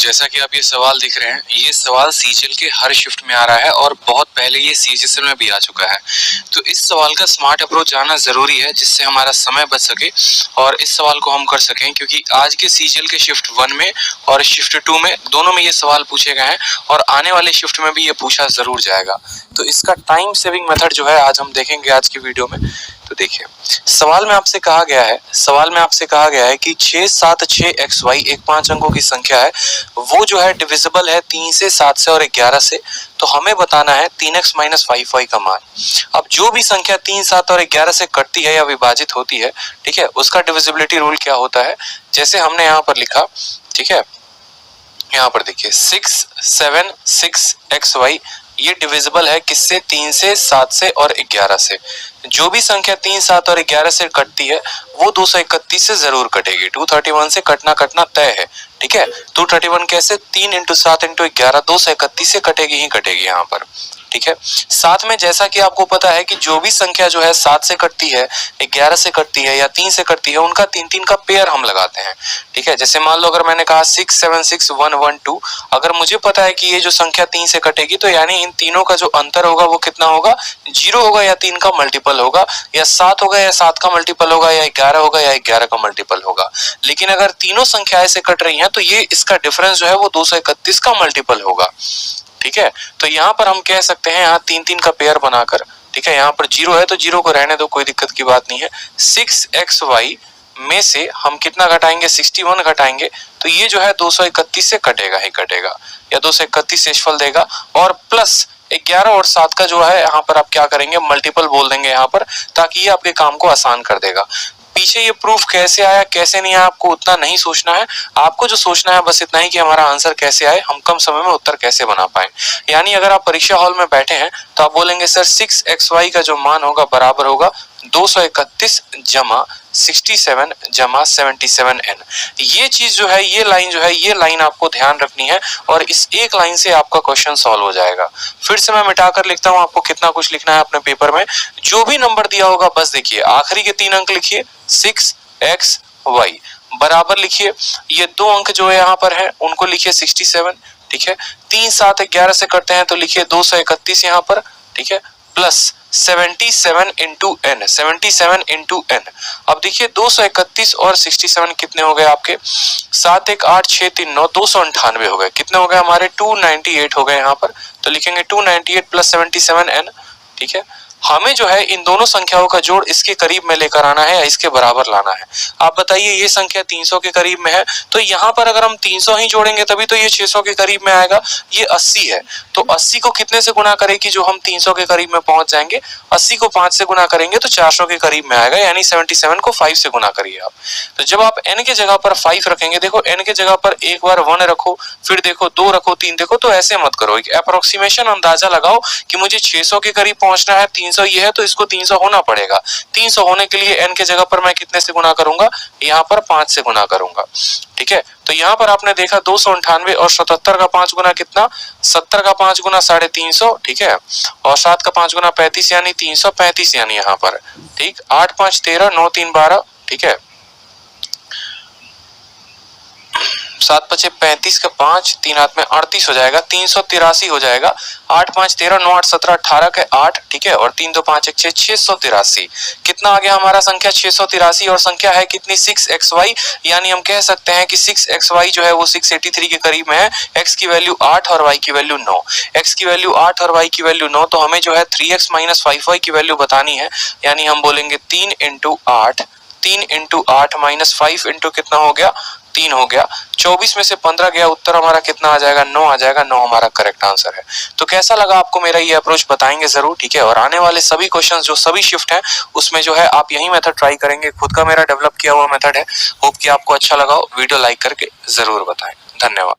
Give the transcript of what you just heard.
जैसा कि आप ये सवाल देख रहे हैं, ये सवाल सीजीएल के हर शिफ्ट में आ रहा है और बहुत पहले ये सीजीएल में भी आ चुका है। तो इस सवाल का स्मार्ट अप्रोच आना जरूरी है जिससे हमारा समय बच सके और इस सवाल को हम कर सकें, क्योंकि आज के सीजीएल के शिफ्ट 1 में और शिफ्ट 2 में दोनों में ये सवाल पूछे गए हैं और आने वाले शिफ्ट में भी ये पूछा जरूर जाएगा। तो इसका टाइम सेविंग मेथड जो है आज हम देखेंगे आज की वीडियो में। तो देखिए, सवाल में आपसे कहा गया है कि 6, 7, 6 XY एक 5 अंकों की संख्या है, वो जो है डिविजिबल है 3 से, 7 से और 11 से। तो हमें बताना है 3x - 5y का मान। अब जो भी संख्या 3, 7 और 11 से कटती है या विभाजित होती है, ठीक है, उसका डिविजिबिलिटी रूल क्या होता है, जैसे हमने यहाँ पर लिखा, ठीक है। यहाँ पर देखिए 6, 7, 6 XY ये डिविजिबल है किससे, 3 से, 7 से और 11 से। जो भी संख्या 3, 7 और 11 से कटती है वो 231 से जरूर कटेगी। 231 से कटना तय है, ठीक है। 231 कैसे, 3 × 7 × 11 231 से कटेगी ही कटेगी यहाँ पर, ठीक है। साथ में जैसा कि आपको पता है कि जो भी संख्या जो है 7 से कटती है, 11 से कटती है या 3 से कटती है, उनका 3 का पेयर हम लगाते हैं, ठीक है। जैसे मान लो अगर मैंने कहा 6, 7, 6, 1, 1, 2, अगर मुझे पता है कि ये जो संख्या 3 से कटेगी तो यानी इन तीनों का जो अंतर होगा वो कितना होगा, 0 होगा या 3 का मल्टीपल होगा, या 7 होगा या 7 का मल्टीपल होगा, या 11 होगा या 11 का मल्टीपल होगा। लेकिन अगर तीनों संख्याएं से कट रही हैं तो ये इसका डिफरेंस जो है वो 231 का मल्टीपल होगा, ठीक है। तो यहाँ पर हम कह सकते हैं यहाँ 3 का पेयर बनाकर, ठीक है। यहाँ पर 0 है तो 0 को रहने दो, कोई दिक्कत की बात नहीं है। 6XY में से हम कितना घटाएंगे, 61 घटाएंगे, तो ये जो है 231 से कटेगा ही कटेगा, या 231 शेषफल देगा, और प्लस 11 और 7 का जो है यहाँ पर आप क्या करेंगे, मल्टीपल बोल देंगे यहाँ पर, ताकि ये आपके काम को आसान कर देगा। पीछे ये प्रूफ कैसे आया कैसे नहीं आया आपको उतना नहीं सोचना है, आपको जो सोचना है बस इतना ही कि हमारा आंसर कैसे आए, हम कम समय में उत्तर कैसे बना पाए। यानी अगर आप परीक्षा हॉल में बैठे हैं तो आप बोलेंगे सर 6XY का जो मान होगा बराबर होगा 231 जमा 67 जमा 77N। ये चीज जो है, ये लाइन आपको ध्यान रखनी है और इस एक लाइन से आपका क्वेश्चन सॉल्व हो जाएगा। फिर से मैं मिटाकर लिखता हूं, आपको कितना कुछ लिखना है अपने पेपर में। जो भी नंबर दिया होगा बस देखिए आखिरी के 3 अंक लिखिए, 6XY बराबर लिखिए, ये 2 अंक जो है यहाँ पर है उनको लिखिए 67, ठीक है। 3, 7, 11 से करते हैं तो लिखिए 231 यहाँ पर, ठीक है, प्लस 77 × n, 77 × n। अब देखिए 231 और 67 कितने हो गए आपके, 7, 1, 8, 6, 3, 9, 298 हो गए। कितने हो गए हमारे, 298 हो गए यहाँ पर, तो लिखेंगे 298 + 77n, ठीक है। हमें जो है इन दोनों संख्याओं का जोड़ इसके करीब में लेकर आना है या इसके बराबर लाना है। आप बताइए, ये संख्या 300 के करीब में है तो यहाँ पर अगर हम 300 ही जोड़ेंगे तभी तो ये 600 के करीब में आएगा। ये 80 है तो 80 को कितने से गुना करें कि जो हम 300 के करीब में पहुंच जाएंगे, 80 को 5 से गुना करेंगे तो 400 के करीब में आएगा, यानी 77 को 5 से गुना करिए आप। तो जब आप n के जगह पर 5 रखेंगे, देखो n के जगह पर एक बार 1 रखो, फिर देखो 2 रखो, 3 देखो, तो ऐसे मत करो, एक अप्रोक्सीमेशन अंदाजा लगाओ कि मुझे 600 के करीब पहुंचना है, 300 ये है तो इसको 300 होना पड़ेगा। 300 होने के लिए n के जगह पर मैं कितने से गुना करूंगा, यहाँ पर 5 से गुना करूंगा, ठीक है। तो यहाँ पर आपने देखा 298 और 77 का 5 गुना कितना, 70 का 5 गुना 350, ठीक है, और 7 का 5 गुना 35 यानी 335, यानी यहाँ पर, ठीक। 8, 5, 13, 9, 3, 12, ठीक है, 7, 5, 35 का 5, 3 हाथ में 38 हो जाएगा, 383 हो जाएगा। 8, 5, 13, 9, 8, 17, 18 के 8, ठीक है, और 3, 2, 5, 1, 6, 683। कितना आ गया हमारा संख्या, 683, और संख्या है कितनी, 6XY। यानी हम कह सकते हैं कि 6XY जो है वो 683 के करीब में है। x की वैल्यू 8 और y की वैल्यू 9, x की वैल्यू 8 और y की वैल्यू 9, तो हमें जो है 3x - 5y की वैल्यू बतानी है। यानी हम बोलेंगे 3 × 8 -5 इंटू कितना हो गया, 3 हो गया। 24 में से 15 गया, उत्तर हमारा कितना आ जाएगा, 9 आ जाएगा। 9 हमारा करेक्ट आंसर है। तो कैसा लगा आपको मेरा ये अप्रोच, बताएंगे जरूर, ठीक है। और आने वाले सभी क्वेश्चंस जो सभी शिफ्ट है उसमें जो है आप यही मेथड ट्राई करेंगे, खुद का मेरा डेवलप किया हुआ मेथड है। होप कि आपको अच्छा लगा हो। वीडियो लाइक करके जरूर बताएं। धन्यवाद।